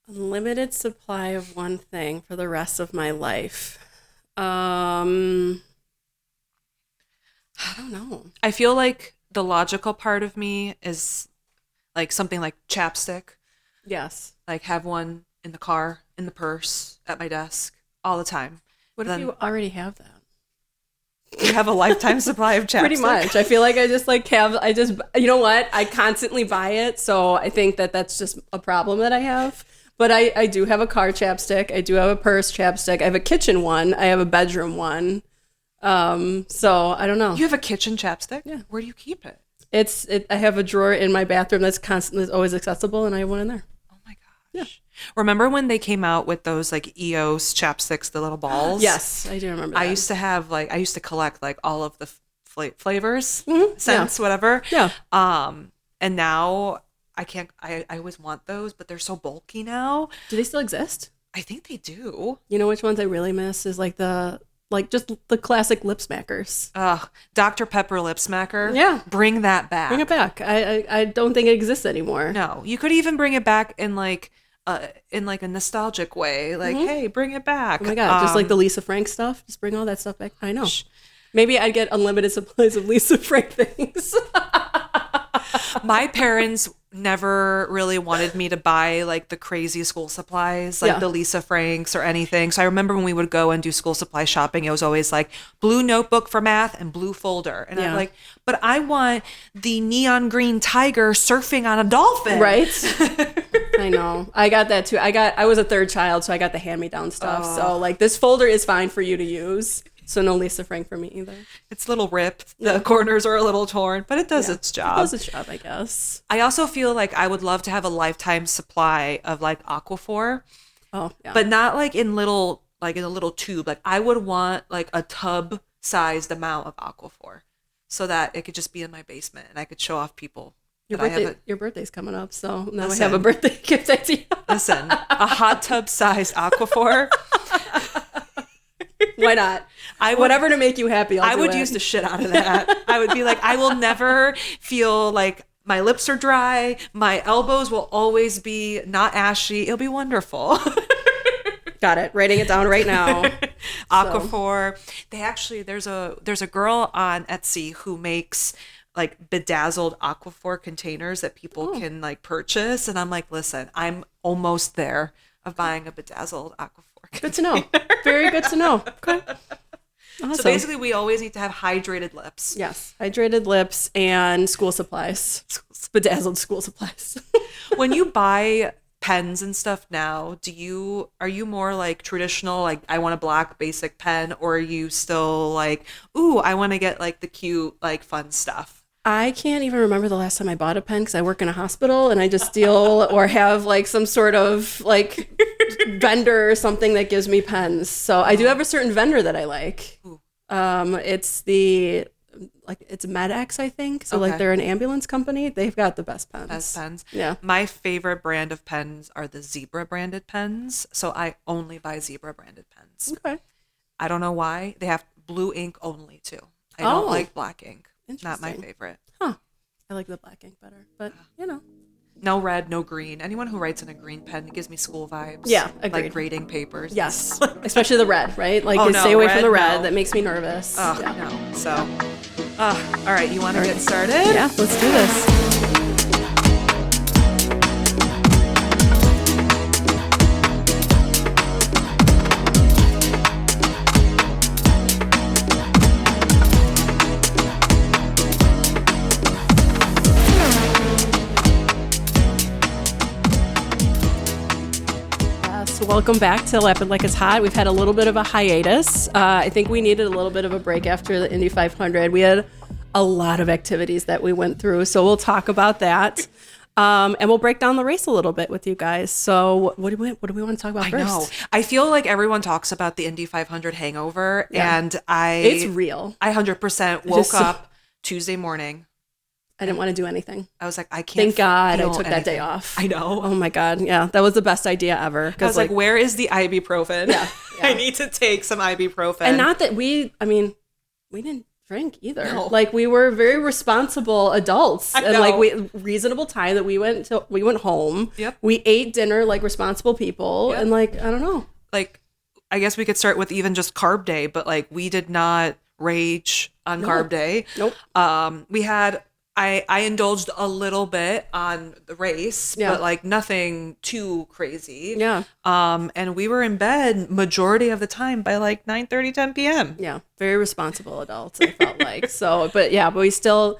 Unlimited supply of one thing for the rest of my life. I don't know. I feel like the logical part of me is like something like chapstick. Yes. Like have one in the car, in the purse, at my desk, all the time. What if you already have that? You have a lifetime supply of chapstick? Pretty much. I feel like I just you know what? I constantly buy it. So I think that that's just a problem that I have. But I do have a car chapstick. I do have a purse chapstick. I have a kitchen one. I have a bedroom one. So I don't know. You have a kitchen chapstick? Yeah. Where do you keep it? I have a drawer in my bathroom that's always accessible, and I have one in there. Oh my gosh. Yeah. Remember when they came out with those like EOS chapsticks, the little balls? Yes, I do remember that. I used to collect like all of the flavors, Mm-hmm. scents, whatever. Yeah. And now I always want those, but they're so bulky now. Do they still exist? I think they do. You know which ones I really miss is just the classic lip smackers. Dr. Pepper lip smacker. Yeah. Bring that back. Bring it back. I don't think it exists anymore. No, you could even bring it back in like a nostalgic way. Like, hey, bring it back. Oh my God, just like the Lisa Frank stuff. Just bring all that stuff back. I know. Maybe I'd get unlimited supplies of Lisa Frank things. My parents never really wanted me to buy like the crazy school supplies, like the Lisa Franks or anything. So I remember when we would go and do school supply shopping, it was always like blue notebook for math and blue folder. And I'm like, but I want the neon green tiger surfing on a dolphin. Right? I know. I got that too. I was a third child, so I got the hand-me-down stuff. So like this folder is fine for you to use. So no Lisa Frank for me either. It's a little ripped. The corners are a little torn, but it does its job. It does its job, I guess. I also feel like I would love to have a lifetime supply of like Aquaphor. Oh, yeah. But not like in a little tube. Like I would want like a tub sized amount of Aquaphor so that it could just be in my basement and I could show off people. Your birthday's coming up, so now I have a birthday gift idea. Listen, a hot tub sized Aquaphor. Why not? Whatever to make you happy. I would use the shit out of that. I would be like, I will never feel like my lips are dry. My elbows will always be not ashy. It'll be wonderful. Got it. Writing it down right now. Aquaphor. There's a girl on Etsy who makes like bedazzled Aquaphor containers that people can like purchase. And I'm like, listen, I'm almost there of buying a bedazzled Aquaphor. Good to know. Very good to know. Okay. Awesome. So basically, we always need to have hydrated lips. Yes, hydrated lips and school supplies. Bedazzled school supplies. When you buy pens and stuff now, are you more like traditional, like I want a black basic pen, or are you still like, ooh, I want to get like the cute, like fun stuff? I can't even remember the last time I bought a pen because I work in a hospital and I just deal or have like some sort of like vendor or something that gives me pens. So I do have a certain vendor that I like. It's MedX, I think. So like they're an ambulance company. They've got the best pens. Best pens. Yeah. My favorite brand of pens are the Zebra branded pens. So I only buy Zebra branded pens. Okay. I don't know why. They have blue ink only too. I don't like black ink. Not my favorite. Huh. I like the black ink better, but you know. No red, no green. Anyone who writes in a green pen gives me school vibes. Yeah, agreed. Like grading papers. Yes, especially the red, right? Like, stay away from the red. No. That makes me nervous. Oh, yeah. No. So, all right, you want to get started? Yeah, let's do this. Welcome back to Lap It Like It's Hot. We've had a little bit of a hiatus. I think we needed a little bit of a break after the Indy500. We had a lot of activities that we went through, so we'll talk about that. And we'll break down the race a little bit with you guys. So what do we want to talk about first? I know. I feel like everyone talks about the Indy500 hangover, and it's real. I 100% woke up Tuesday morning. I didn't want to do anything. I was like, I can't. Thank God I took anything. that day off. I know. Oh my God. Yeah. That was the best idea ever. I was like, where is the ibuprofen? Yeah. I need to take some ibuprofen. And not that we didn't drink either. No. Like we were very responsible adults, and like reasonable time that we went home. Yep. We ate dinner like responsible people, and like I don't know. Like I guess we could start with even just carb day, but like we did not rage on carb day. Nope. We had I indulged a little bit on the race, but like nothing too crazy. Yeah. And we were in bed majority of the time by like 9:30, 10 p.m. Yeah. Very responsible adults, I felt like. So, but we still,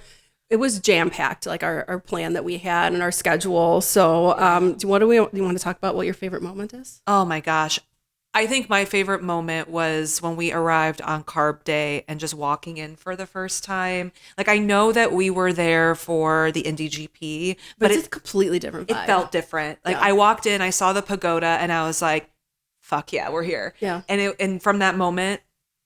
it was jam-packed, like our plan that we had and our schedule. So do you want to talk about what your favorite moment is? Oh my gosh. I think my favorite moment was when we arrived on carb day and just walking in for the first time. Like I know that we were there for the Indy GP, but it's a completely different vibe. It felt different. Like I walked in, I saw the pagoda, and I was like, fuck yeah, we're here. Yeah. And from that moment,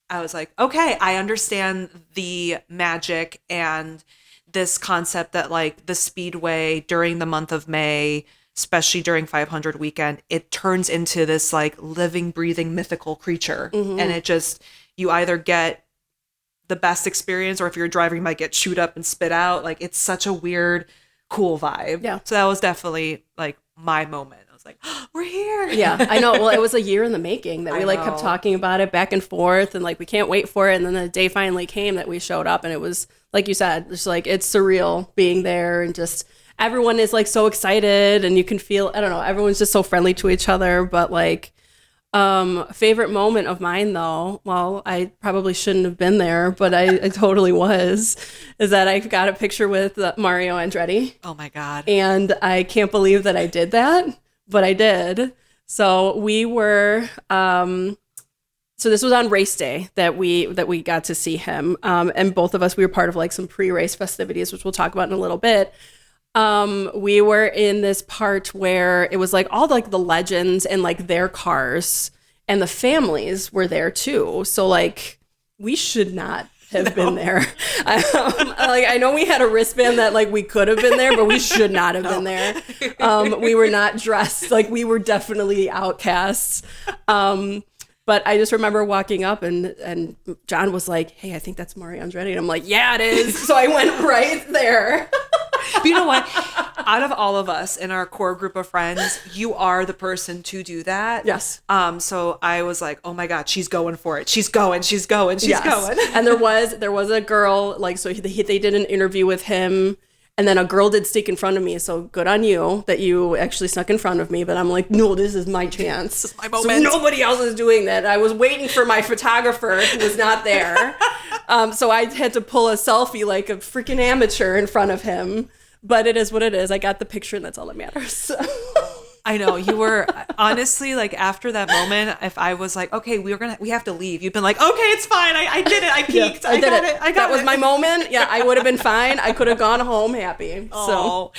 I was like, okay, I understand the magic and this concept that like the Speedway during the month of May, especially during 500 weekend, it turns into this like living, breathing, mythical creature. Mm-hmm. And it just, you either get the best experience, or if you're driving, you might get chewed up and spit out. Like it's such a weird, cool vibe. Yeah. So that was definitely like my moment. I was like, oh, we're here. Yeah, I know. Well, it was a year in the making that we like kept talking about it back and forth, and like we can't wait for it. And then the day finally came that we showed up, and it was like you said, just like it's surreal being there, and just everyone is like so excited, and you can feel, I don't know, everyone's just so friendly to each other. But like favorite moment of mine though, well, I probably shouldn't have been there, but I totally was, is that I got a picture with Mario Andretti. Oh my God. And I can't believe that I did that, but I did. So we were so this was on race day that we got to see him, and both of us, we were part of like some pre-race festivities, which we'll talk about in a little bit. We were in this part where it was like all like the legends and like their cars, and the families were there too. So like we should not have been there. Like I know we had a wristband that like we could have been there, but we should not have been there. We were not dressed, like we were definitely outcasts. But I just remember walking up and John was like, hey, I think that's Mario Andretti. And I'm like, yeah, it is. So I went right there. But you know what? Out of all of us in our core group of friends, you are the person to do that. Yes. So I was like, oh my God, she's going for it. She's going. Going. And there was a girl, like, so they did an interview with him, and then a girl did stick in front of me. So good on you that you actually snuck in front of me. But I'm like, no, this is my chance. This is my moment. So nobody else is doing that. I was waiting for my photographer who was not there. So I had to pull a selfie like a freaking amateur in front of him. But it is what it is. I got the picture, and that's all that matters. I know you were honestly like after that moment, if I was like, okay, we have to leave. You've been like, okay, it's fine. I did it. I peaked. I got it. That was my moment. Yeah, I would have been fine. I could have gone home happy. Oh,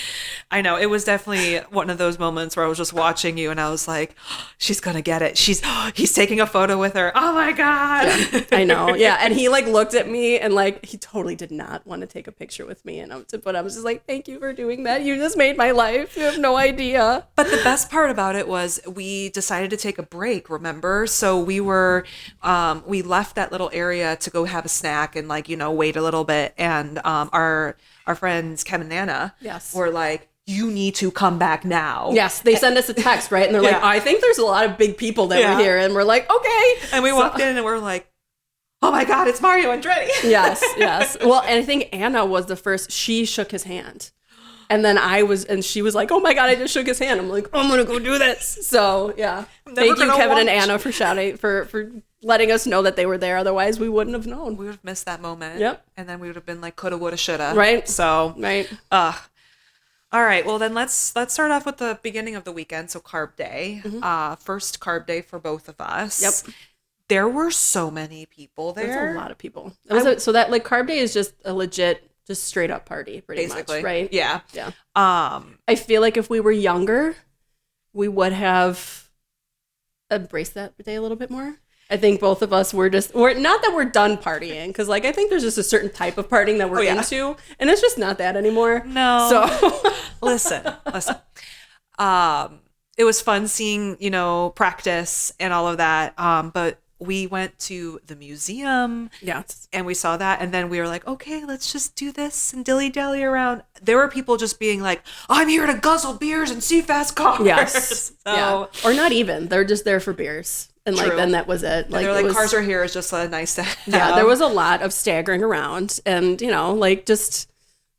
I know. It was definitely one of those moments where I was just watching you and I was like, oh, she's going to get it. He's taking a photo with her. Oh my God. Yeah, I know. Yeah. And he like looked at me and like, he totally did not want to take a picture with me. But I was just like, thank you for doing that. You just made my life. You have no idea. But the best part about it was we decided to take a break, remember? So we left that little area to go have a snack and like, wait a little bit. And our friends, Kevin and Anna, were like, you need to come back now. Yes, they send us a text, right? And they're like, I think there's a lot of big people that were here. And we're like, okay. And we walked in and we're like, oh my God, it's Mario Andretti. Yes. Well, and I think Anna was the first, she shook his hand. And then she was like, oh my God, I just shook his hand. I'm like, I'm going to go do this. So yeah. Thank you, Kevin and Anna, for shouting, for letting us know that they were there. Otherwise we wouldn't have known. We would have missed that moment. Yep. And then we would have been like, coulda, woulda, shoulda. Right. So. Right. All right. Well, then let's start off with the beginning of the weekend. So carb day, first carb day for both of us. Yep. There were so many people there. There's a lot of people. So that like carb day is just a legit, just straight up party, pretty basically. Much, right? Yeah. Yeah. I feel like if we were younger, we would have embraced that day a little bit more. I think both of us we're not that we're done partying, because like I think there's just a certain type of partying that we're into, and it's just not that anymore. No. So listen. It was fun seeing, practice and all of that. But we went to the museum. Yes. And we saw that. And then we were like, okay, let's just do this and dilly-dally around. There were people just being like, I'm here to guzzle beers and see fast cars. Yes. So, yeah. Or not even. They're just there for beers. And like, True. then that was it. Like, they're like, cars are here. It's just nice to have. Yeah, there was a lot of staggering around and, you know, like just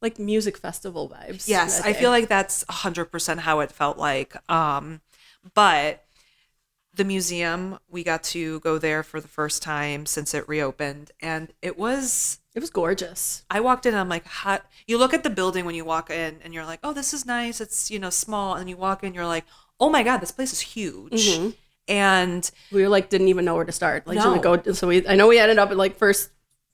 like music festival vibes. Yes. I feel like that's 100% how it felt like. But the museum, we got to go there for the first time since it reopened, and it was gorgeous. I walked in and I'm like, hot. You look at the building when you walk in and you're like, oh, this is nice. It's, you know, small. And you walk in, you're like, oh my God, this place is huge. Mm-hmm. And we like didn't even know where to start. Like, no. should we go? So I know we ended up at like first,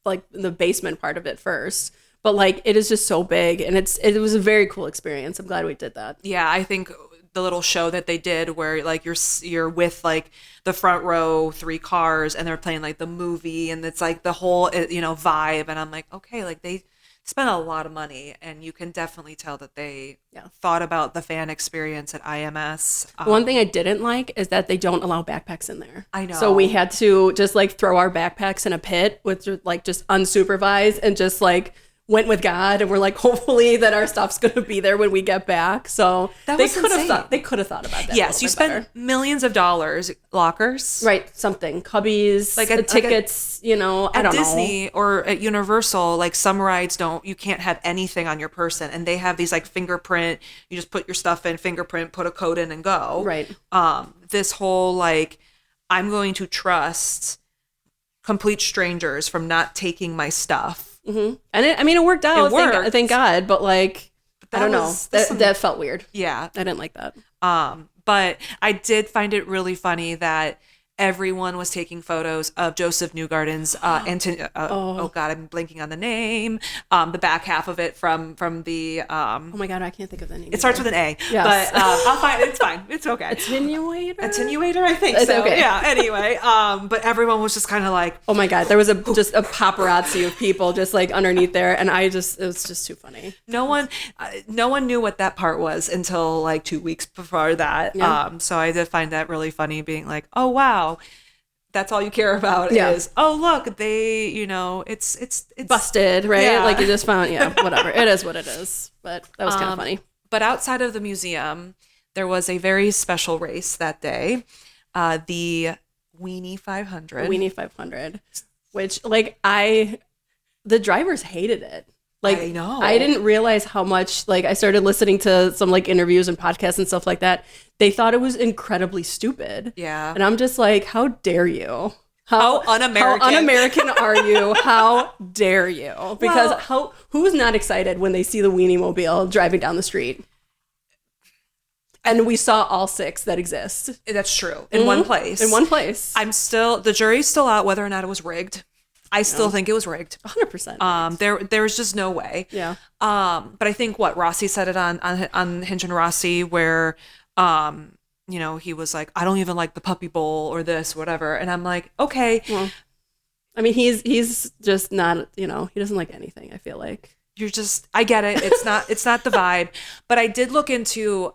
like the basement part of it first, but like it is just so big, and it was a very cool experience. I'm glad we did that. Yeah, I think the little show that they did where like you're with like the front row 3 cars and they're playing like the movie, and it's like the whole, you know, vibe, and I'm like, okay, like they spent a lot of money, and you can definitely tell that they thought about the fan experience at IMS. One thing I didn't like is that they don't allow backpacks in there. I know. So we had to just like throw our backpacks in a pit with like just unsupervised, and just like went with God, and we're like, hopefully that our stuff's going to be there when we get back. So they could have thought about that. Yes, you spend millions of dollars. Lockers, right? Something, cubbies, like tickets. You know, I don't know. At Disney or at Universal, like some rides you can't have anything on your person, and they have these like fingerprint. You just put your stuff in, fingerprint, put a code in, and go. Right. This whole like, I'm going to trust complete strangers from not taking my stuff. Mm-hmm. And it worked out. It worked. Thank God. But like, I don't know. That felt weird. Yeah. I didn't like that. But I did find it really funny that everyone was taking photos of Joseph Newgarden's oh God, I'm blanking on the name. The back half of it from the oh my God, I can't think of the name. It starts with an A. Yes. But I'll find it. It's fine. It's okay. Attenuator, I think so. Okay. Yeah. Anyway, but everyone was just kind of like, oh my God, there was just a paparazzi of people just like underneath there, and it was just too funny. No one knew what that part was until like 2 weeks before that. Yeah. So I did find that really funny, being like, oh wow, that's all you care about is, oh look, they, you know, it's busted, right? Yeah. Like you just found, whatever. It is what it is. But that was kind of funny. But outside of the museum, there was a very special race that day, the Indy500, which like the drivers hated it. Like, I know. I didn't realize how much, like, I started listening to some like interviews and podcasts and stuff like that. They thought it was incredibly stupid. Yeah. And I'm just like, how dare you? How un-American. How un-American are you? How dare you? Because who's not excited when they see the Weenie Mobile driving down the street? And we saw all 6 that exist. That's true. In one place. In one place. The jury's still out whether or not it was rigged. I still think it was rigged. 100%. There was just no way. Yeah. But I think Rossi said it on Hinch and Rossi, where, you know, he was like, I don't even like the Puppy Bowl or this, whatever. And I'm like, okay. Well, I mean, he's just not, you know, he doesn't like anything, I feel like. I get it. It's not the vibe. But I did look into,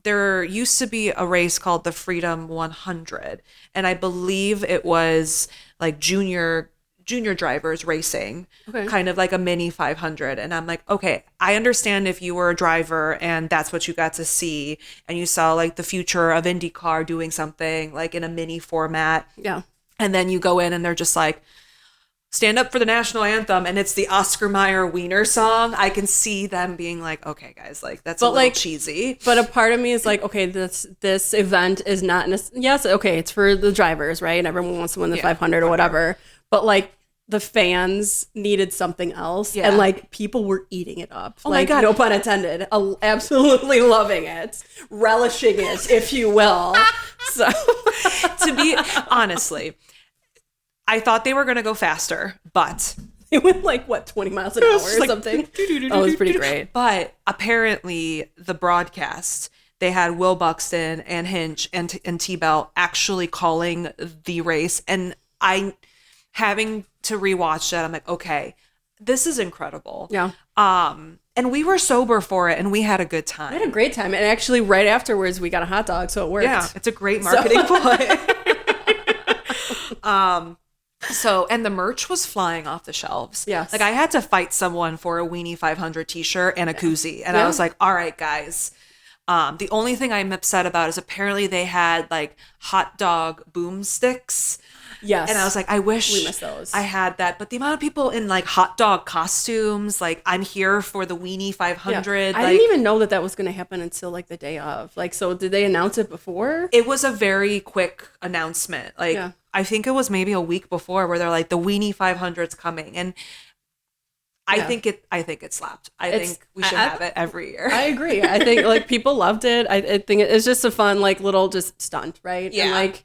there used to be a race called the Freedom 100. And I believe it was like junior drivers racing, kind of like a mini 500. And I'm like, okay, I understand if you were a driver and that's what you got to see, and you saw like the future of IndyCar doing something like in a mini format. Yeah. And then you go in and they're just like, stand up for the national anthem, and it's the Oscar Mayer Wiener song. I can see them being like, okay, guys, like that's a little cheesy. But a part of me is like, okay, this event is not, yes, okay, it's for the drivers, right? And everyone wants to win the 500 or whatever. But like the fans needed something else, and like people were eating it up. Oh like, my God. No pun intended. Absolutely loving it, relishing it, if you will. So, to be honestly, I thought they were going to go faster, but it went like, 20 miles an hour or something? Oh, it was pretty great. But apparently the broadcast, they had Will Buxton and Hinch and T-Bell actually calling the race. And having to rewatch that, I'm like, okay, this is incredible. Yeah. And we were sober for it, and we had a good time. We had a great time. And actually, right afterwards, we got a hot dog, so it worked. Yeah, it's a great marketing ploy. So, and the merch was flying off the shelves. Yes. Like I had to fight someone for a Indy500 t-shirt and a koozie. And I was like, all right, guys. The only thing I'm upset about is apparently they had like hot dog boomsticks. Yes. And I was like, I wish we missed those. I had that. But the amount of people in like hot dog costumes, like I'm here for the Indy500. I didn't even know that was going to happen until like the day of. Like, so did they announce it before? It was a very quick announcement. Like, I think it was maybe a week before where they're like, the Indy500's coming. And I think it slapped. I think we should have it every year. I agree. I think like people loved it. I think it's just a fun, like little just stunt, right? Yeah. And like,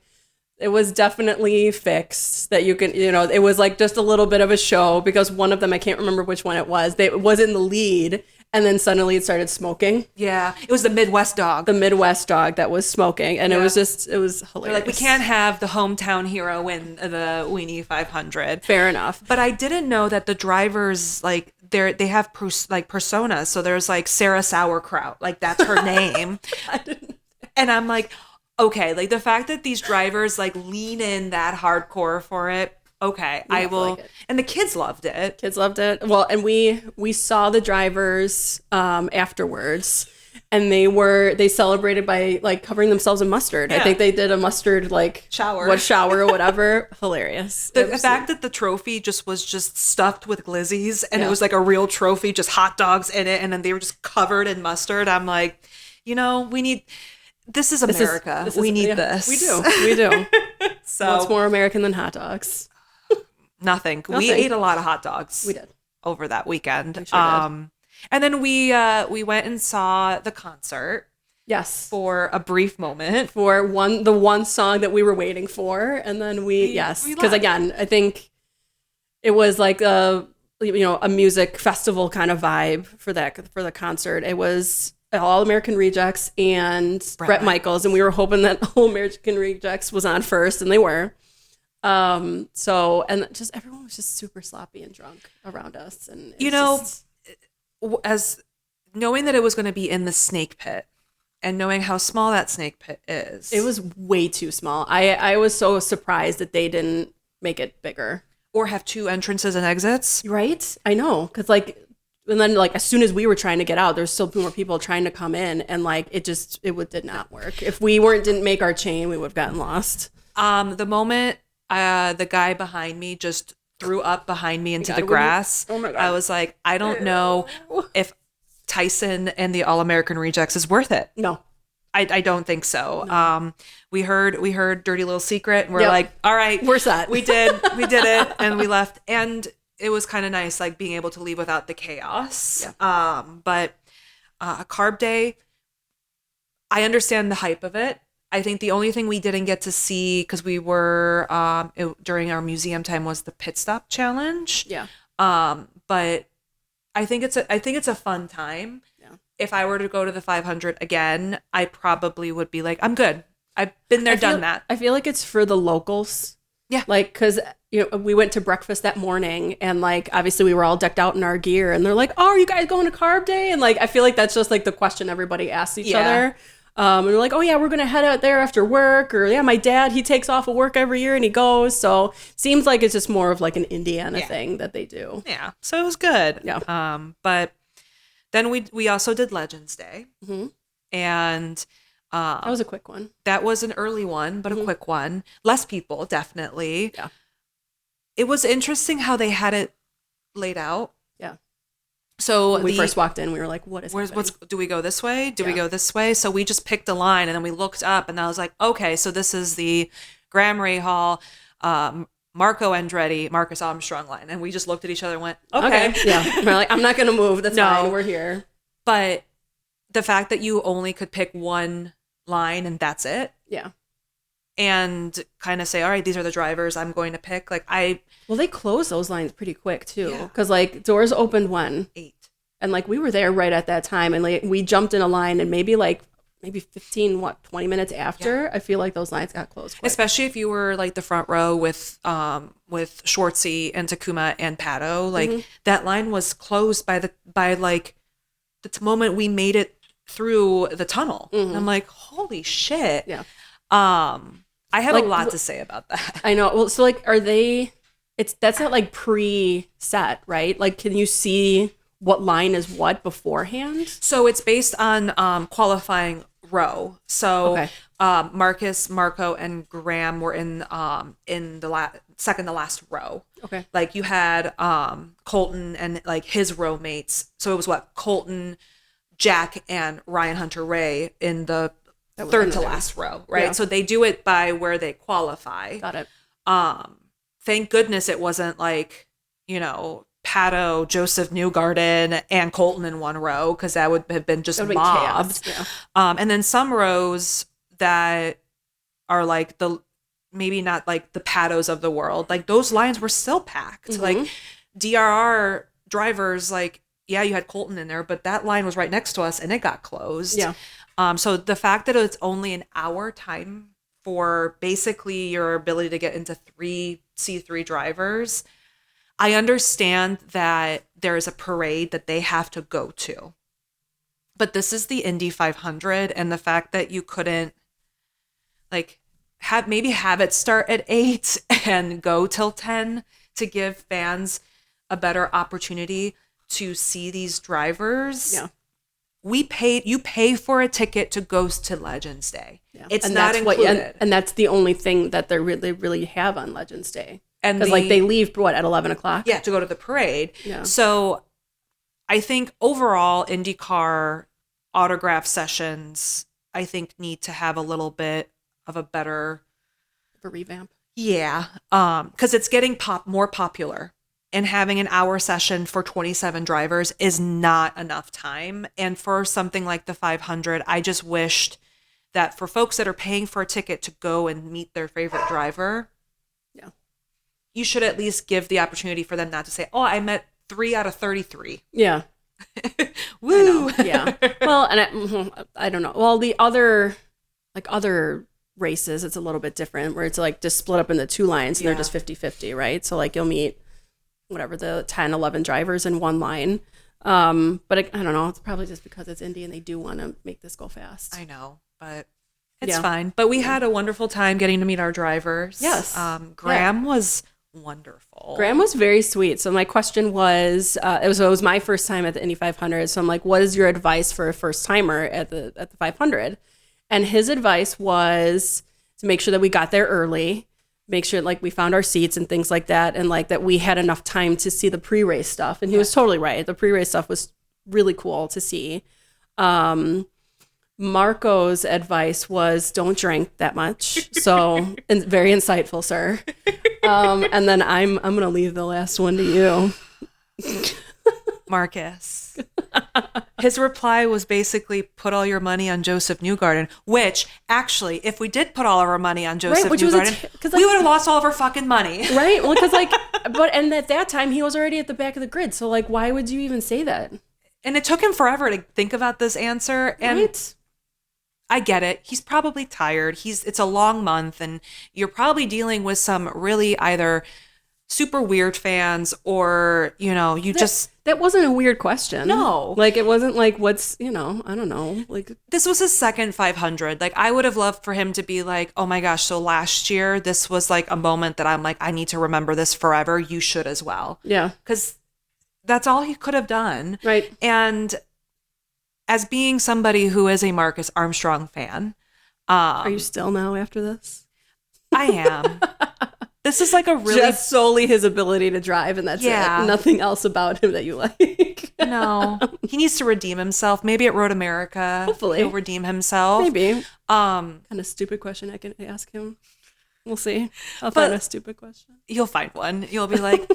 it was definitely fixed that you can, it was like just a little bit of a show because one of them, I can't remember which one it was. It was in the lead and then suddenly it started smoking. Yeah. It was the Midwest dog. The Midwest dog that was smoking. And it was hilarious. They're like, we can't have the hometown hero win the Indy500. Fair enough. But I didn't know that the drivers, like, they have personas. So there's like Sarah Sauerkraut. Like, that's her name. And I'm like, okay, like the fact that these drivers like lean in that hardcore for it. Okay, I will. Like and the kids loved it. Kids loved it. Well, and we saw the drivers afterwards, and they celebrated by like covering themselves in mustard. I think they did a mustard like shower or whatever. Hilarious. The fact that the trophy was just stuffed with glizzies, and it was like a real trophy, just hot dogs in it, and then they were just covered in mustard. I'm like, we need. This is America. We need this. We do. So what's more American than hot dogs? Nothing. We ate a lot of hot dogs. We did over that weekend. We sure did. And then we went and saw the concert. Yes, for a brief moment for the one song that we were waiting for, and then because again, I think it was like a music festival kind of vibe for the concert. It was All American Rejects and Bret Michaels, and we were hoping that All American Rejects was on first, and they were. So and just everyone was just super sloppy and drunk around us, and as knowing that it was going to be in the snake pit, and knowing how small that snake pit is, it was way too small. I was so surprised that they didn't make it bigger or have two entrances and exits. Right, I know, because like. And then, like, as soon as we were trying to get out, there's still more people trying to come in, and like it did not work. If we didn't make our chain, we would have gotten lost. The moment the guy behind me just threw up behind me into the grass, oh my God. I was like, I don't know if Tyson and the All American Rejects is worth it. No, I don't think so. No. We heard Dirty Little Secret, and we're like, all right, we're set. We did it, and we left, and it was kind of nice, like being able to leave without the chaos. Yeah. But a carb day, I understand the hype of it. I think the only thing we didn't get to see, because we were during our museum time, was the pit stop challenge. Yeah. But I think it's a fun time. Yeah. If I were to go to the 500 again, I probably would be like, I'm good. I've been there, done that. I feel like it's for the locals. Yeah. Like, because, we went to breakfast that morning, and like, obviously we were all decked out in our gear, and they're like, oh, are you guys going to carb day? And like, I feel like that's just like the question everybody asks each other. And we're like, oh yeah, we're going to head out there after work, or yeah, my dad, he takes off of work every year and he goes. So seems like it's just more of like an Indiana thing that they do. Yeah. So it was good. Yeah. But then we also did Legends Day. Mm-hmm. And that was a quick one. That was an early one, but a quick one. Less people, definitely. Yeah. It was interesting how they had it laid out. Yeah. So when we first walked in, we were like, do we go this way? Do we go this way? So we just picked a line, and then we looked up, and I was like, okay, so this is the Graham Rahal, Marco Andretti, Marcus Armstrong line. And we just looked at each other and went, okay. Yeah. We're like, I'm not going to move. That's fine. We're here. But the fact that you only could pick one line and that's it. Yeah. And kind of say, all right, these are the drivers I'm going to pick. Well, they closed those lines pretty quick too. Because like doors opened 8. And like we were there right at that time. And like we jumped in a line, and maybe 15, 20 minutes after, I feel like those lines got closed quick. Especially if you were like the front row with Schwartzy and Takuma and Pato. Like that line was closed by the moment we made it through the tunnel. And I'm like, holy shit. Yeah. I have like, a lot to say about that. I know. Well, so like, are they? That's not like pre-set, right? Like, can you see what line is what beforehand? So it's based on qualifying row. So Okay. Marcus, Marco, and Graham were in the second to last row. Okay. Like you had Colton and like his row mates. So it was Colton, Jack, and Ryan Hunter-Reay in the third to last row, right? Yeah. So they do it by where they qualify. Got it. Thank goodness it wasn't like, Pato, Joseph Newgarden, and Colton in one row, because that would have been just mobbed. Chaos, yeah. And then some rows that are like maybe not like the Patos of the world, like those lines were still packed. Mm-hmm. Like DRR drivers, like, yeah, you had Colton in there, but that line was right next to us and it got closed. Yeah. So the fact that it's only an hour time for basically your ability to get into three C3 drivers, I understand that there is a parade that they have to go to. But this is the Indy 500, and the fact that you couldn't like have it start at 8 and go till 10 to give fans a better opportunity to see these drivers. Yeah. You pay for a ticket to go to Legends Day. Yeah. It's not included. And that's the only thing that they really have on Legends Day. And because like they leave at 11 o'clock. Yeah, to go to the parade. Yeah. So I think overall IndyCar autograph sessions, I think, need to have a little bit of a better revamp. Yeah. Because it's getting more popular. And having an hour session for 27 drivers is not enough time. And for something like the 500, I just wished that for folks that are paying for a ticket to go and meet their favorite driver, yeah, you should at least give the opportunity for them not to say, oh, I met 3 out of 33. Yeah. Woo. Yeah. Well, and I don't know. Well, the other races, it's a little bit different where it's like just split up into two lines and they're just 50-50, right? So like you'll meet the 10, 11 drivers in one line. But I don't know. It's probably just because it's Indy and they do want to make this go fast. I know, but it's fine. But we had a wonderful time getting to meet our drivers. Yes. Graham was wonderful. Graham was very sweet. So my question was, it was my first time at the Indy 500. So I'm like, what is your advice for a first timer at the 500? And his advice was to make sure that we got there early, make sure like we found our seats and things like that, and like that we had enough time to see the pre-race stuff. And he was totally right. The pre-race stuff was really cool to see. Marco's advice was don't drink that much. So and very insightful, sir. And then I'm going to leave the last one to you. Marcus. His reply was basically put all your money on Joseph Newgarden, which actually, if we did put all of our money on Joseph Newgarden, we would have lost all of our fucking money. Right? Well, because and at that time he was already at the back of the grid. So like, why would you even say that? And it took him forever to think about this answer. And right? I get it. He's probably tired. It's a long month and you're probably dealing with some really either super weird fans or, that wasn't a weird question. No. Like, it wasn't like, what's, I don't know. Like, this was his second 500. Like, I would have loved for him to be like, oh my gosh, so last year, this was like a moment that I'm like, I need to remember this forever. You should as well. Yeah. Because that's all he could have done. Right. And as being somebody who is a Marcus Armstrong fan. Are you still now after this? I am. This is like a really... Just solely his ability to drive, and that's it. Nothing else about him that you like. No. He needs to redeem himself. Maybe at Road America. Hopefully. He'll redeem himself. Maybe. Kind of stupid question I can ask him. We'll see. I'll find a stupid question. You'll find one. You'll be like,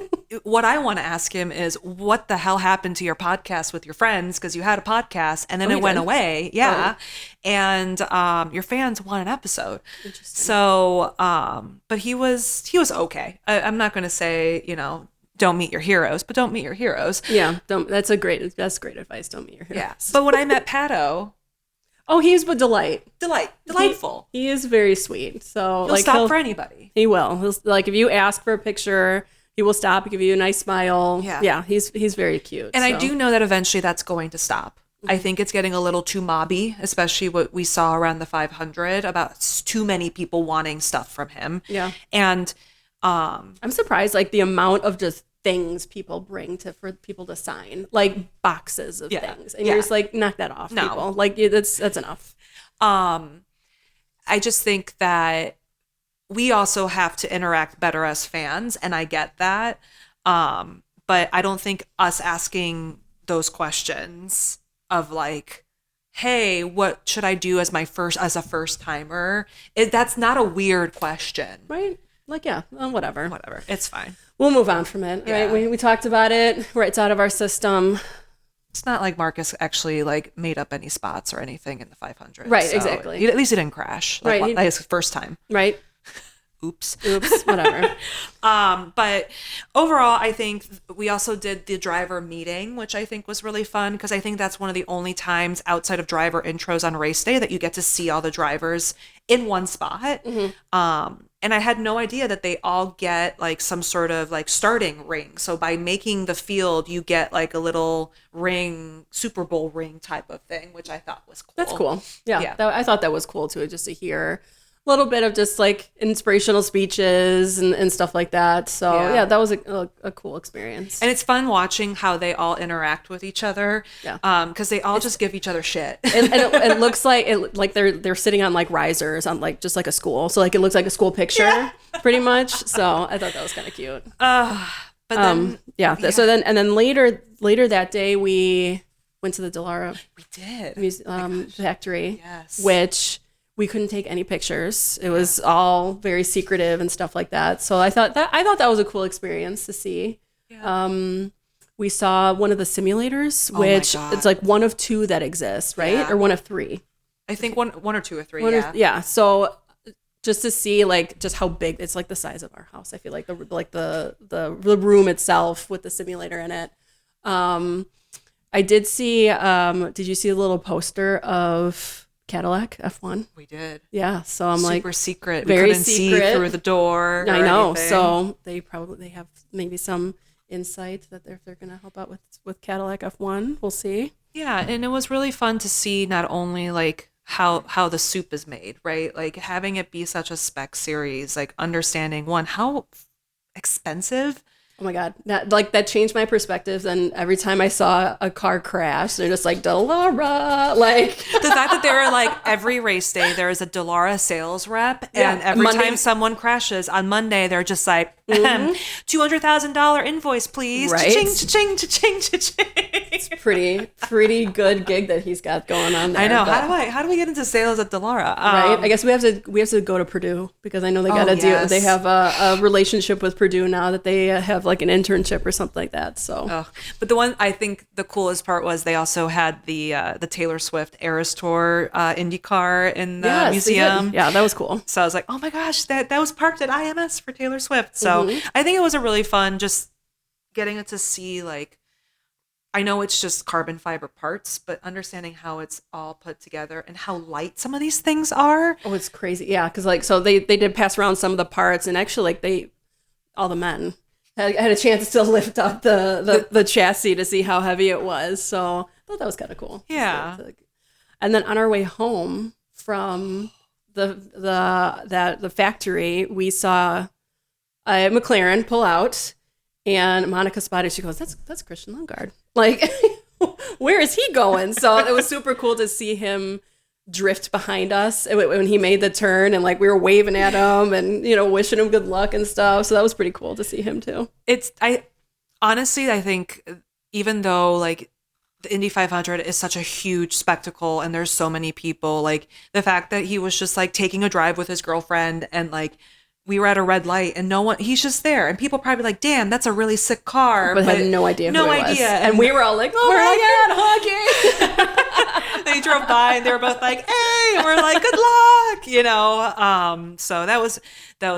what I want to ask him is, what the hell happened to your podcast with your friends? Because you had a podcast and then it went away. Yeah. Oh. And your fans want an episode. Interesting. So, but he was okay. I'm not going to say, don't meet your heroes, but don't meet your heroes. Yeah. That's great advice. Don't meet your heroes. Yeah. But when I met Pato... Oh, he's a delight. Delightful. He is very sweet. So he'll stop for anybody. He will. He'll, like, if you ask for a picture, he will stop, give you a nice smile. Yeah. Yeah, he's very cute. And I do know that eventually that's going to stop. I think it's getting a little too mobby, especially what we saw around the 500 about too many people wanting stuff from him. Yeah. And I'm surprised, like, the amount of just things people bring for people to sign, like boxes of things. And you're just like, knock that off, people. Like, that's enough. I just think that we also have to interact better as fans, and I get that. But I don't think us asking those questions of like, hey, what should I do as a first timer? That's not a weird question. Right? Like, yeah, whatever. Whatever. It's fine. We'll move on from it. Yeah. Right? We talked about it. Right, it's out of our system. It's not like Marcus actually like made up any spots or anything in the 500. Right, so exactly. At least he didn't crash. Like, Right. his first time. Right. Oops, whatever. But overall, I think we also did the driver meeting, which I think was really fun because I think that's one of the only times outside of driver intros on race day that you get to see all the drivers in one spot. Mm-hmm. And I had no idea that they all get like some sort of like starting ring. So by making the field, you get like a little ring, Super Bowl ring type of thing, which I thought was cool. That's cool. Yeah. I thought that was cool too, just to hear a little bit of just like inspirational speeches and stuff like that. So yeah, that was a cool experience. And it's fun watching how they all interact with each other. Yeah. Because they all just give each other shit. and it looks like they're sitting on like risers on like just like a school. So like it looks like a school picture pretty much. So I thought that was kind of cute. But then So then later that day we went to the Dallara. We did. Factory. Yes. Which we couldn't take any pictures. It was all very secretive and stuff like that. So I thought that was a cool experience to see. Yeah. We saw one of the simulators, which it's like one of two that exists, right? Yeah. Or one of three. I think one or two or three. Yeah. So just to see like just how big it's, like the size of our house. I feel like the room itself with the simulator in it. I did see. Did you see a little poster of Cadillac F1? We did. Yeah, so I'm super like super secret. Very we couldn't secret. see through the door. I know. Anything. So they have maybe some insight that they're going to help out with Cadillac F1. We'll see. Yeah, and it was really fun to see not only like how the soup is made, right? Like having it be such a spec series, like understanding how expensive. Oh my God. That changed my perspective. And every time I saw a car crash, they're just like, Dallara. Like the fact that there are like every race day, there is a Dallara sales rep. And every time someone crashes on Monday, they're just like, $200,000 invoice, please. Right. Cha-ching, cha-ching, cha-ching, cha-ching. It's pretty good gig that he's got going on there. I know. How do we get into sales at Dallara? Right. I guess we have to go to Purdue because I know they got to do. They have a relationship with Purdue now that they have like an internship or something like that. So, but the one I think the coolest part was they also had the Taylor Swift Eras Tour IndyCar in the museum. Yeah, that was cool. So I was like, oh my gosh, that was parked at IMS for Taylor Swift. So I think it was a really fun just getting to see like. I know it's just carbon fiber parts, but understanding how it's all put together and how light some of these things are. Oh, it's crazy. Yeah, because like so they did pass around some of the parts, and actually like all the men had a chance to lift up the chassis to see how heavy it was. So I thought that was kind of cool. Yeah. And then on our way home from the factory, we saw a McLaren pull out, and Monica spotted. She goes, "That's Christian Lundgaard." Like, where is he going? So it was super cool to see him drift behind us when he made the turn, and like we were waving at him and wishing him good luck and stuff. So that was pretty cool to see him too. I think even though like the Indy 500 is such a huge spectacle and there's so many people, like the fact that he was just like taking a drive with his girlfriend and like. We were at a red light and he's just there. And people probably like, damn, that's a really sick car. But had no idea who it was. And we were all like, oh my God, honky. They drove by and they were both like, hey, and we're like, good luck, So that was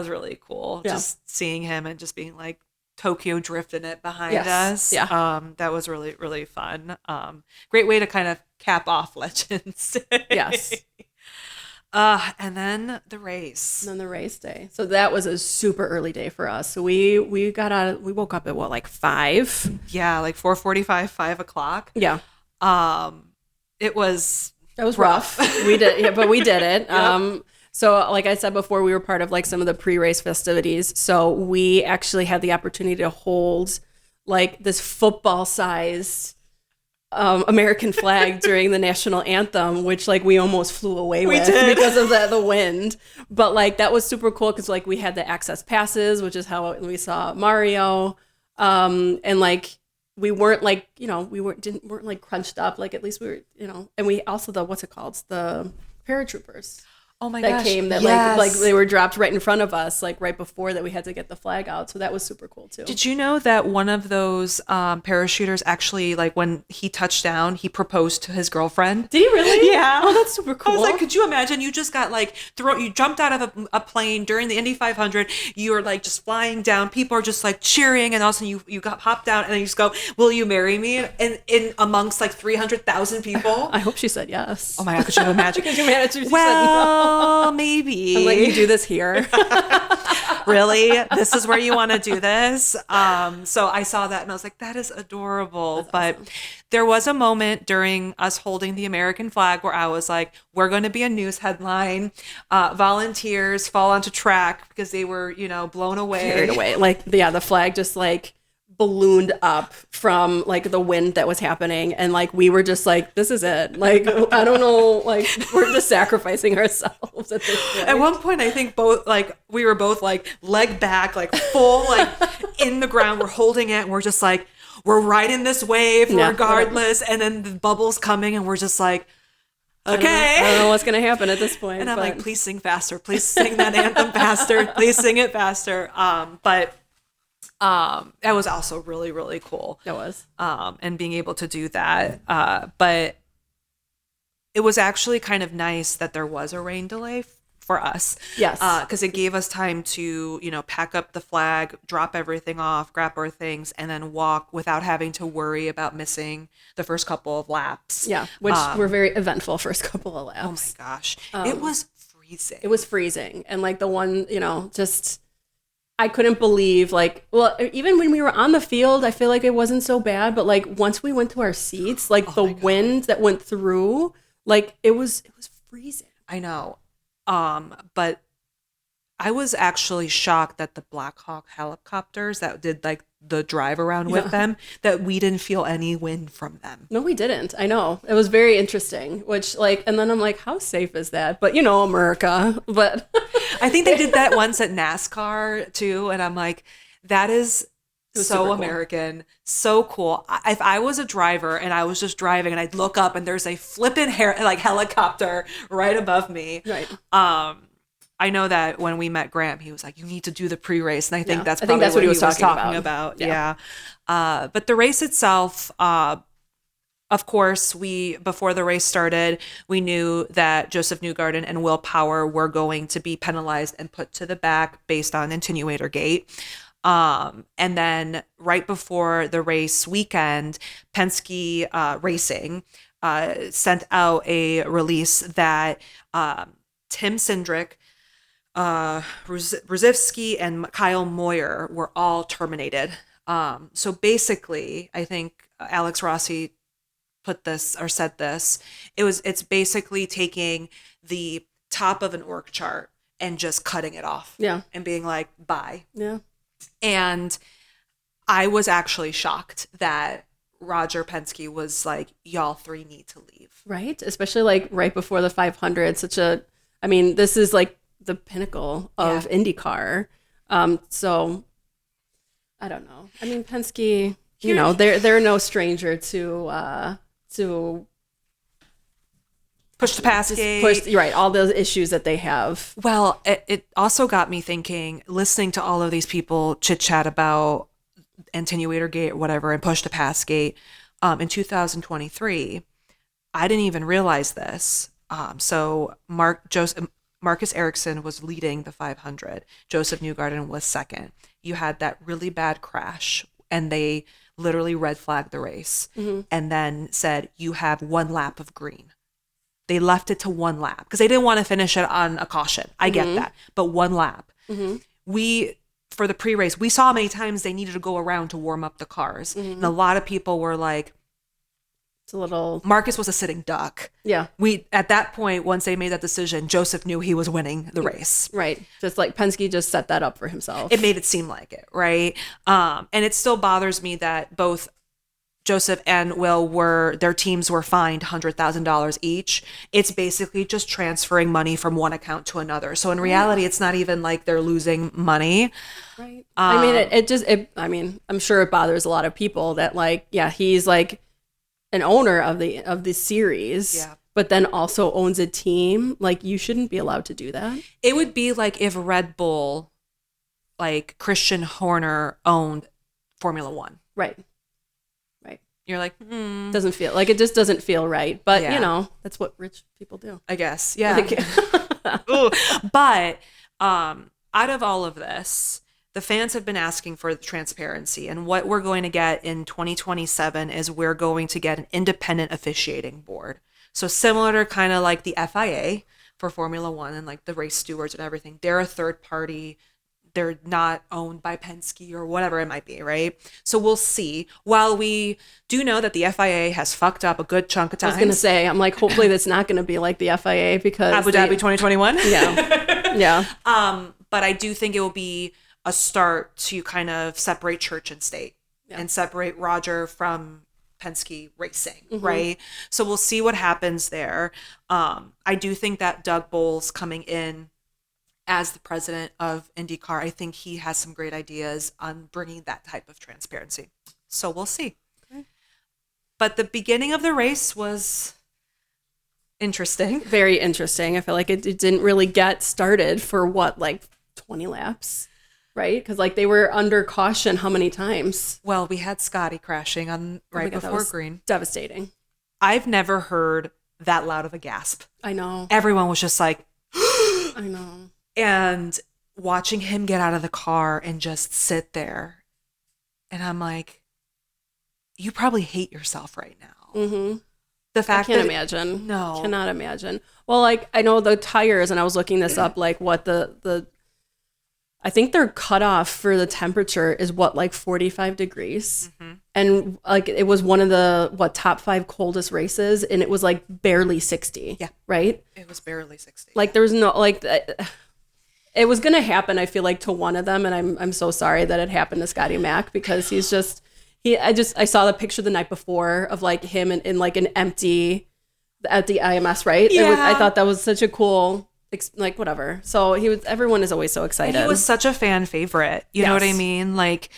really cool. Yeah. Just seeing him and just being like Tokyo drifting it behind us. Yeah. That was really, really fun. Great way to kind of cap off Legends. Yes. And then the race. And then the race day. So that was a super early day for us. So we woke up at what, like 5? Yeah, like 4:45, 5 o'clock. Yeah. It was rough. We did, yeah, but we did it. Yep. So like I said before, we were part of like some of the pre-race festivities. So we actually had the opportunity to hold like this football-sized American flag during the national anthem, which like we almost flew away with because of the wind. But like that was super cool because like we had the access passes, which is how we saw Mario, and like we weren't like we weren't like crunched up. Like at least we were and we also the what's it called, the paratroopers. Oh my that gosh. came that yes. like they were dropped right in front of us, like right before that we had to get the flag out. So that was super cool too. Did you know that one of those parachuters actually, like when he touched down, he proposed to his girlfriend? Did he really? Yeah. Oh, that's super cool. I was like, could you imagine? You just got like you jumped out of a plane during the Indy 500. You were like just flying down. People are just like cheering, and all of a sudden you got popped down, and then you just go, "Will you marry me?" And in amongst like 300,000 people. I hope she said yes. Oh my God, could you imagine? Could you imagine? Well, maybe. I'm letting you do this here. Really? This is where you want to do this? So I saw that and I was like, that is adorable. That's but awesome. There was a moment during us holding the American flag where I was like, we're going to be a news headline. Volunteers fall onto track because they were, blown away. Carried away. Like, yeah, the flag just like ballooned up from like the wind that was happening, and like we were just like, this is it, like I don't know, like we're just sacrificing ourselves at this point. At one point I think we were both like leg back, like full like in the ground, we're holding it and we're just like, we're riding this wave regardless, and then the bubble's coming and we're just like, okay, I don't know what's gonna happen at this point. And I'm like, please sing faster, please sing that anthem faster, please sing it faster. But that was also really, really cool. It was. And being able to do that. But it was actually kind of nice that there was a rain delay for us. Yes. Because it gave us time to, pack up the flag, drop everything off, grab our things, and then walk without having to worry about missing the first couple of laps. Yeah, which were very eventful first couple of laps. Oh my gosh. It was freezing. It was freezing. And like the one, just... I couldn't believe, like, well, even when we were on the field, I feel like it wasn't so bad. But like once we went to our seats, like the wind that went through, like it was freezing. I know. But I was actually shocked that the Black Hawk helicopters that did like the drive around with them, that we didn't feel any wind from them. No, we didn't. I know. It was very interesting, which like, and then I'm like, how safe is that? But America, but I think they did that once at NASCAR too. And I'm like, that is so American, cool. So cool. If I was a driver and I was just driving and I'd look up and there's a flippin' helicopter right above me. Right. I know that when we met Graham, he was like, you need to do the pre-race. And I think that's probably what he was talking about. Yeah. But the race itself, of course, before the race started, we knew that Joseph Newgarden and Will Power were going to be penalized and put to the back based on Attenuator-gate. And then right before the race weekend, Penske Racing sent out a release that Tim Cindric, Brzezowski, and Kyle Moyer were all terminated. So basically, I think Alex Rossi said this. It's basically taking the top of an org chart and just cutting it off. Yeah. And being like, bye. Yeah. And I was actually shocked that Roger Penske was like, y'all three need to leave. Right. Especially like right before the 500, this is like the pinnacle of IndyCar. So I don't know. I mean, Penske, they're no stranger to push the pass gate. Right, all those issues that they have. Well, it also got me thinking, listening to all of these people chit chat about Attenuator Gate or whatever and push the pass gate in 2023. I didn't even realize this. So Marcus Ericsson was leading the 500. Joseph Newgarden was second. You had that really bad crash, and they literally red flagged the race and then said, you have one lap of green. They left it to one lap because they didn't want to finish it on a caution. I get that. But one lap. For the pre-race, we saw many times they needed to go around to warm up the cars. And a lot of people were like, a little. Marcus was a sitting duck. Yeah. At that point, once they made that decision, Joseph knew he was winning the race. Right. Just like Penske just set that up for himself. It made it seem like it, right? And it still bothers me that both Joseph and Will their teams were fined $100,000 each. It's basically just transferring money from one account to another. So in reality, it's not even like they're losing money. Right. I mean, I'm sure it bothers a lot of people that like, yeah, he's like an owner of the series, yeah, but then also owns a team. Like, you shouldn't be allowed to do that. It would be like if Red Bull, like Christian Horner, owned Formula One. Right. You're like, doesn't feel like it just doesn't feel right. But you know, that's what rich people do, I guess. Yeah. But out of all of this, the fans have been asking for the transparency, and what we're going to get in 2027 is we're going to get an independent officiating board. So similar to kind of like the FIA for Formula One and like the race stewards and everything. They're a third party. They're not owned by Penske or whatever it might be, right? So we'll see. While we do know that the FIA has fucked up a good chunk of times. I was going to say, I'm like, hopefully that's not going to be like the FIA because Abu Dhabi 2021? Yeah. Yeah. But I do think it will be a start to kind of separate church and state and separate Roger from Penske racing, right? So we'll see what happens there. I do think that Doug Bowles coming in as the president of IndyCar, I think he has some great ideas on bringing that type of transparency. So we'll see. Okay. But the beginning of the race was interesting. Very interesting. I feel like it didn't really get started for like 20 laps, right? Because like they were under caution how many times? Well, we had Scotty crashing on before green. Devastating. I've never heard that loud of a gasp. I know. Everyone was just like, I know. And watching him get out of the car and just sit there. And I'm like, you probably hate yourself right now. Mm-hmm. The fact I can't imagine. No. Cannot imagine. Well, like, I know the tires, and I was looking this up, like what I think their cutoff for the temperature is like 45 degrees. Mm-hmm. And like it was one of the top 5 coldest races, and it was like barely 60. Yeah. Right? It was barely 60. Like there's no like it was gonna happen, I feel like, to one of them, and I'm so sorry that it happened to Scotty Mack because he's just I saw the picture the night before of like him in like an empty at the IMS, right? Yeah. I thought that was such a cool like whatever. So everyone is always so excited. And he was such a fan favorite. You know what I mean? Like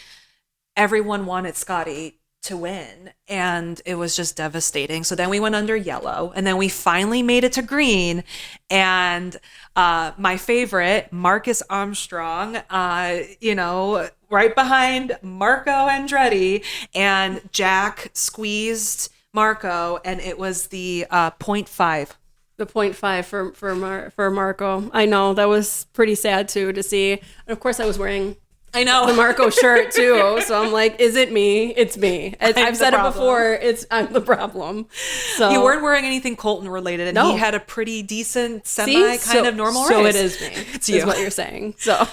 everyone wanted Scotty to win, and it was just devastating. So then we went under yellow, and then we finally made it to green, and my favorite, Marcus Armstrong, right behind Marco Andretti, and Jack squeezed Marco, and it was the 0.5. The 0.5 for Marco. I know, that was pretty sad too to see. And of course I was wearing the Marco shirt too. So I'm like, is it me? It's me. I've said it before. I'm the problem. So you weren't wearing anything Colton related, and he had a pretty decent of normal race. So it is me. It's you. Is what you're saying. So,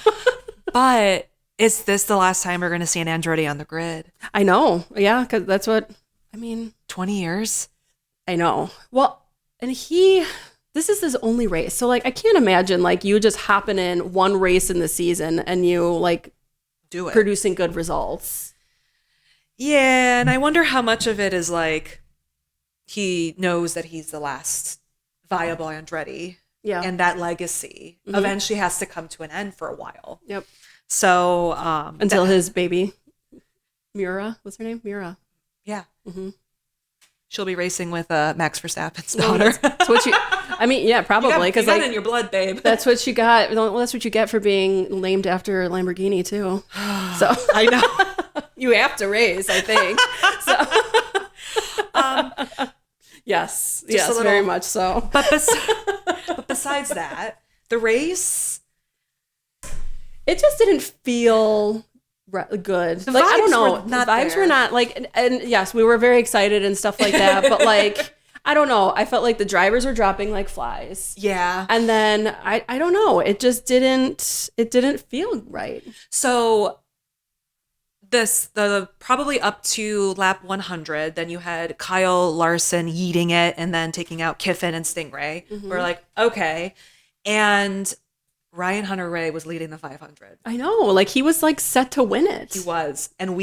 but is this the last time we're going to see an Andretti on the grid? I know. Yeah, because that's what 20 years. I know. Well, and this is his only race. So like I can't imagine like you just hopping in one race in the season and you like do it, producing good results. Yeah, and I wonder how much of it is like he knows that he's the last viable Andretti. Yeah. And that legacy eventually has to come to an end for a while. Yep. So until his baby Mira, what's her name? Mira. Yeah. Mm-hmm. She'll be racing with Max Verstappen's daughter. That's what probably because like in your blood, babe. That's what you got. Well, that's what you get for being named after Lamborghini too. So I know you have to race, I think. So yes, very much so. But besides that, the race, it just didn't feel good. The like vibes I don't know, were not the vibes there. were not like, and yes, we were very excited and stuff like that. But like, I don't know. I felt like the drivers were dropping like flies. Yeah, and then I don't know. It just didn't. It didn't feel right. So the probably up to lap 100, then you had Kyle Larson yeeting it and then taking out Kiffin and Stingray. We're like, okay. And Ryan Hunter-Reay was leading the 500. I know. Like, he was, like, set to win it. He was. And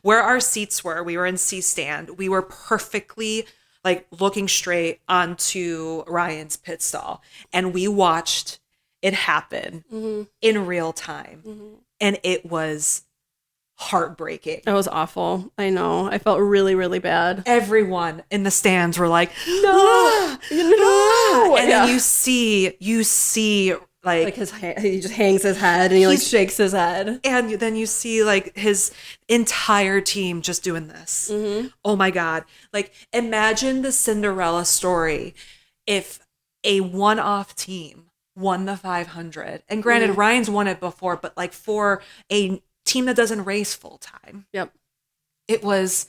where our seats were, we were in C stand. We were perfectly, like, looking straight onto Ryan's pit stall. And we watched it happen in real time. And it was heartbreaking. That was awful. I know. I felt really, really bad. Everyone in the stands were like, no, no. And then you see like he just hangs his head and he like shakes his head. And then you see like his entire team just doing this. Oh my God. Like, imagine the Cinderella story if a one-off team won the 500. And granted, Ryan's won it before, but like for a team that doesn't race full time. Yep. It was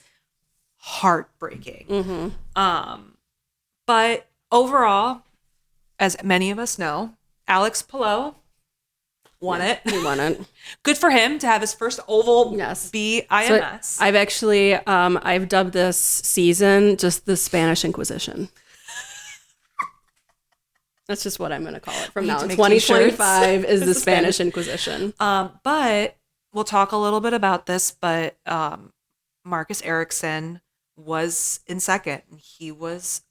heartbreaking. But overall, as many of us know, Alex Palou won it. He won it. Good for him to have his first oval be IMS. So I've actually, I've dubbed this season just the Spanish Inquisition. That's just what I'm going to call it from now on. 2025 is the Spanish Inquisition. But we'll talk a little bit about this, but Marcus Ericsson was in second. It was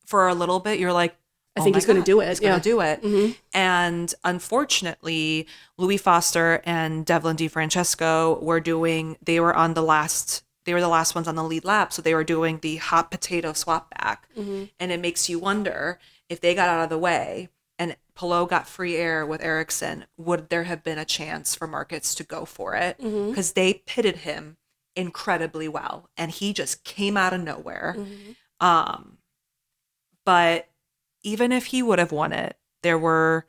for a little bit, you're like, I think he's going to do it. He's going to do it. And unfortunately, Louis Foster and Devlin DeFrancesco were the last ones on the lead lap. So they were doing the hot potato swap back. And it makes you wonder, if they got out of the way and Palou got free air with Ericsson, would there have been a chance for Marcus to go for it? Because they pitted him incredibly well and he just came out of nowhere. But even if he would have won it, there were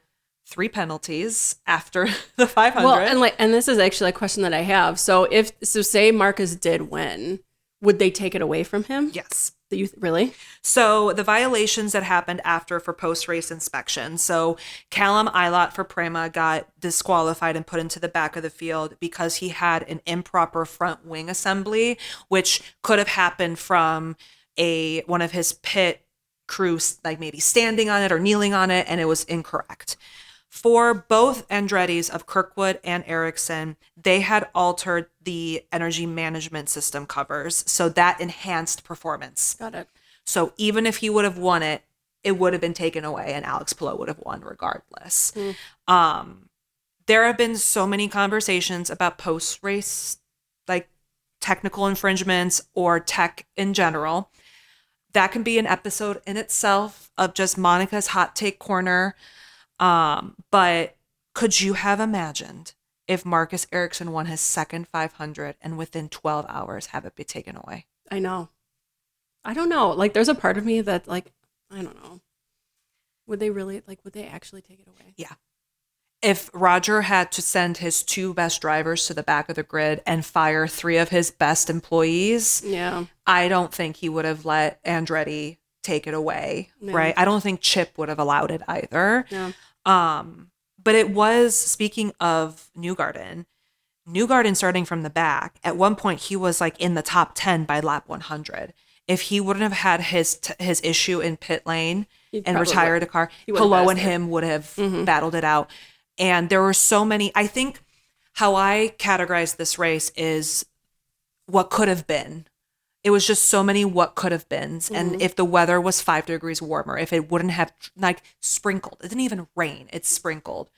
3 penalties after the 500. Well, and this is actually a question that I have. So say Marcus did win, would they take it away from him? Yes. Really? So the violations that happened after for post-race inspection. So Callum Ilott for Prema got disqualified and put into the back of the field because he had an improper front wing assembly, which could have happened from one of his pit crew, like maybe standing on it or kneeling on it, and it was incorrect. For both Andretti's of Kirkwood and Ericsson, they had altered the energy management system covers, so that enhanced performance. Got it. So even if he would have won it, it would have been taken away, and Alex Palou would have won regardless. There have been so many conversations about post-race, like technical infringements or tech in general. That can be an episode in itself of just Monica's hot take corner. But could you have imagined if Marcus Ericsson won his second 500 and within 12 hours have it be taken away? I know. I don't know. Like, there's a part of me that, like, I don't know. Would they actually take it away? Yeah. If Roger had to send his 2 best drivers to the back of the grid and fire 3 of his best employees, I don't think he would have let Andretti take it away, right? I don't think Chip would have allowed it either. But it was, speaking of Newgarden starting from the back, at one point he was like in the top 10 by lap 100. If he wouldn't have had his issue in pit lane and retired a car, Palou and him would have battled it out. And there were so many, I think how I categorize this race is what could have been. It was just so many what could have beens. And if the weather was 5 degrees warmer, if it wouldn't have like sprinkled, it didn't even rain, it sprinkled.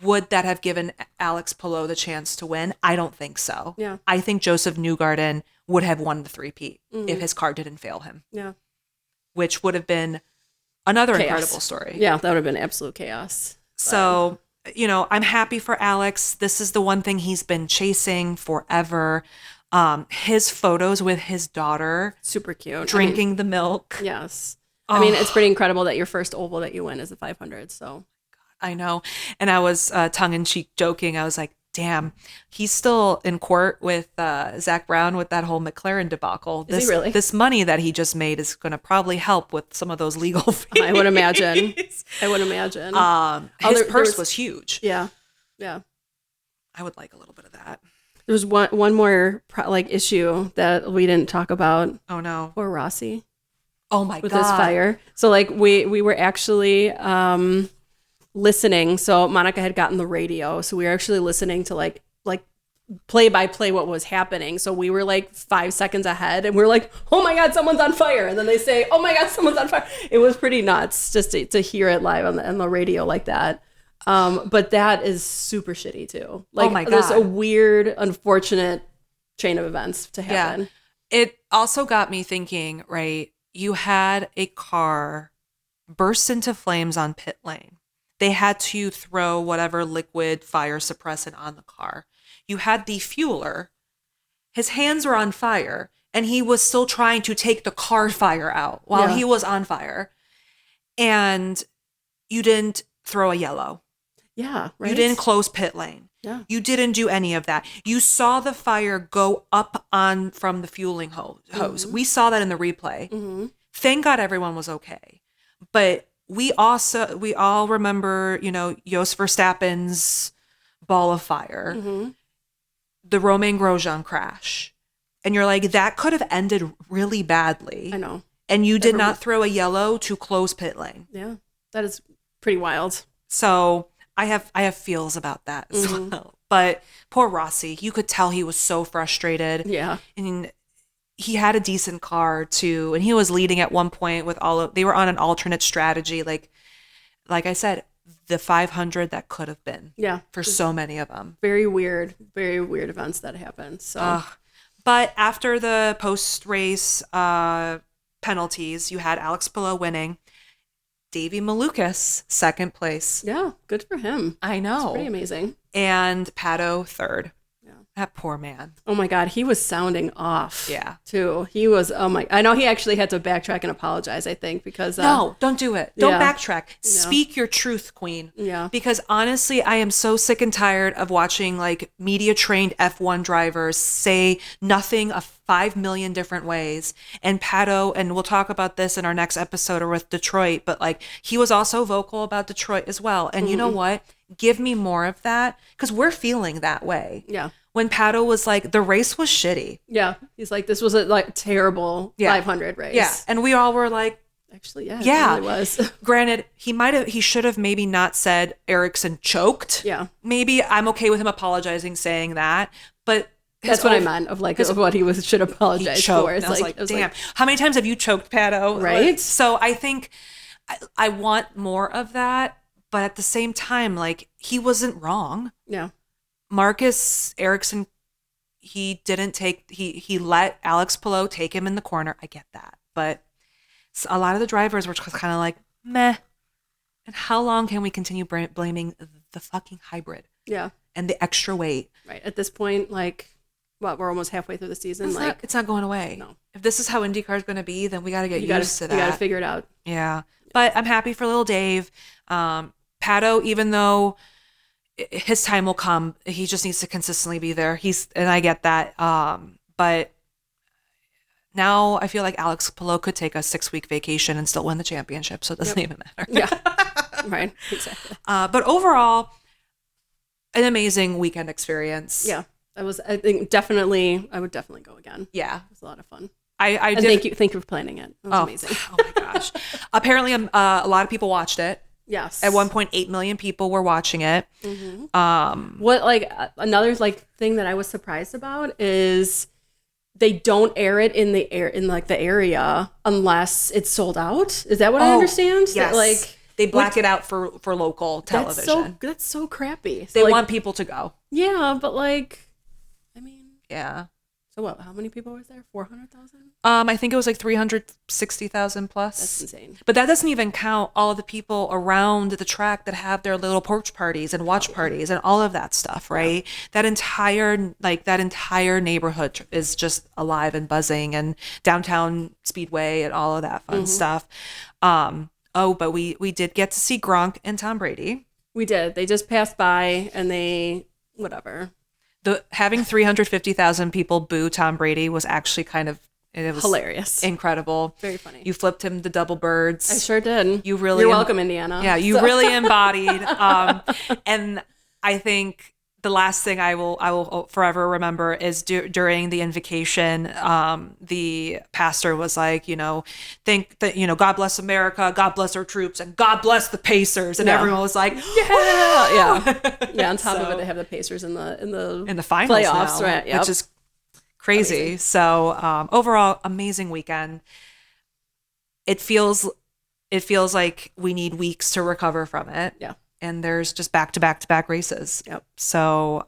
Would that have given Alex Palou the chance to win? I don't think so. Yeah. I think Joseph Newgarden would have won the three-peat if his car didn't fail him. Yeah. Which would have been another incredible story. Yeah, that would have been absolute chaos. So, you know, I'm happy for Alex. This is the one thing he's been chasing forever. His photos with his daughter, super cute, drinking the milk. Yes. I mean, it's pretty incredible that your first oval that you win is the 500. So I know. And I was tongue-in-cheek joking. I was like, damn, he's still in court with Zach Brown with that whole McLaren debacle. Is he really? This money that he just made is going to probably help with some of those legal fees. I would imagine. His purse was huge. Yeah. Yeah. I would like a little bit of that. There was one more issue that we didn't talk about. Oh no. Poor Rossi. Oh my with God. his fire. So like we were actually listening. So Monica had gotten the radio. So we were actually listening to like play by play what was happening. So we were like 5 seconds ahead and we're like, oh my God, someone's on fire. And then they say, oh my God, someone's on fire. It was pretty nuts just to hear it live on the radio like that. But that is super shitty too. Like, oh my God. There's a weird, unfortunate chain of events to happen. Yeah. It also got me thinking, right? You had a car burst into flames on pit lane. They had to throw whatever liquid fire suppressant on the car. You had the fueler. His hands were on fire, and he was still trying to take the car fire out while he was on fire. And you didn't throw a yellow. Yeah, right. You didn't close pit lane. Yeah. You didn't do any of that. You saw the fire go up on from the fueling hose. Mm-hmm. We saw that in the replay. Mm-hmm. Thank God everyone was okay. But we all remember, Jos Verstappen's ball of fire, the Romain Grosjean crash. And you're like, that could have ended really badly. I know. And you did not throw a yellow to close pit lane. Yeah. That is pretty wild. So I have feels about that as well. But poor Rossi, you could tell he was so frustrated. Yeah. And he had a decent car too, and he was leading at one point with they were on an alternate strategy, like I said, the 500 that could have been. Yeah. For so many of them. Very weird events that happened. So but after the post-race penalties, you had Alex Palou winning. Davey Malukas, second place. Yeah, good for him. I know. It's pretty amazing. And Pato, third. Yeah. That poor man. Oh my God, he was sounding off. Yeah. Too. He was, I know he actually had to backtrack and apologize, I think, because... no, don't do it. Don't backtrack. Yeah. Speak your truth, queen. Yeah. Because honestly, I am so sick and tired of watching media-trained F1 drivers say nothing of 5 million different ways. And Pato, and we'll talk about this in our next episode or with Detroit, but he was also vocal about Detroit as well. And you know what? Give me more of that, because we're feeling that way. Yeah. When Pato was like, the race was shitty. Yeah. He's like, this was a terrible 500 race. Yeah. And we all were like, actually, yeah. Yeah. It really was. Granted, he should have maybe not said Ericsson choked. Yeah. Maybe I'm okay with him apologizing, saying that. But that's what I meant of what he should apologize for. It's I was damn. How many times have you choked, Pato? Right. So I think I want more of that. But at the same time, he wasn't wrong. Yeah. Marcus Ericsson, he let Alex Palou take him in the corner. I get that. But a lot of the drivers were just kind of like, meh. And how long can we continue blaming the fucking hybrid? Yeah. And the extra weight? Right. At this point, we're almost halfway through the season. It's not going away. No. If this is how IndyCar is going to be, then we got to get used to that. You got to figure it out. Yeah. But I'm happy for little Dave. Pato, even though his time will come, he just needs to consistently be there. And I get that. But now I feel like Alex Palou could take a 6-week vacation and still win the championship, so it doesn't even matter. Yeah. Right. Exactly. But overall, an amazing weekend experience. Yeah. I would definitely go again. Yeah. It was a lot of fun. I did. Thank you for planning it. It was amazing. Oh my gosh. Apparently, a lot of people watched it. Yes. At 1.8 million people were watching it. Mm-hmm. What another thing that I was surprised about is they don't air it in the area unless it's sold out. Is that what I understand? Yes. They black it out for local television. That's so crappy. They want people to go. Yeah, but yeah. So what? How many people was there? 400,000? I think it was 360,000 plus. That's insane. But that doesn't even count all the people around the track that have their little porch parties and watch parties and all of that stuff, right? Yeah. That entire neighborhood is just alive and buzzing, and downtown Speedway and all of that fun stuff. But we did get to see Gronk and Tom Brady. We did. They just passed by and whatever. Having 350,000 people boo Tom Brady was actually it was hilarious, incredible, very funny. You flipped him the double birds. I sure did. You're welcome, Indiana. Yeah, you really embodied. And I think the last thing I will forever remember is during the invocation, the pastor was like, think that, God bless America, God bless our troops, and God bless the Pacers. And everyone was like, yeah. On top of it, they have the Pacers in the finals playoffs, now, right? Yep. Which is crazy. Amazing. So overall, amazing weekend. It feels like we need weeks to recover from it. Yeah. And there's just back-to-back races. Yep. So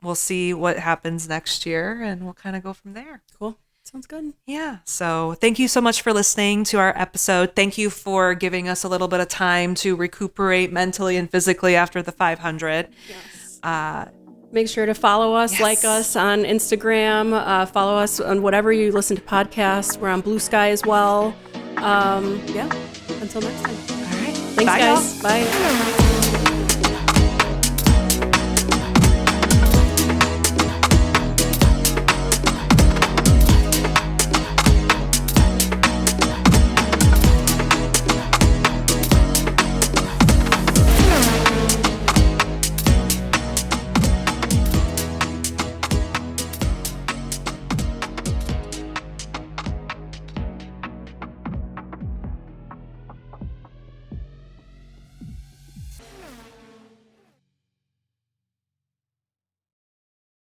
we'll see what happens next year, and we'll kind of go from there. Cool. Sounds good. Yeah. So thank you so much for listening to our episode. Thank you for giving us a little bit of time to recuperate mentally and physically after the 500. Yes. Make sure to follow us, like us on Instagram. Follow us on whatever you listen to podcasts. We're on BlueSky as well. Until next time. All right. Thanks, Bye, guys. y'all. Bye.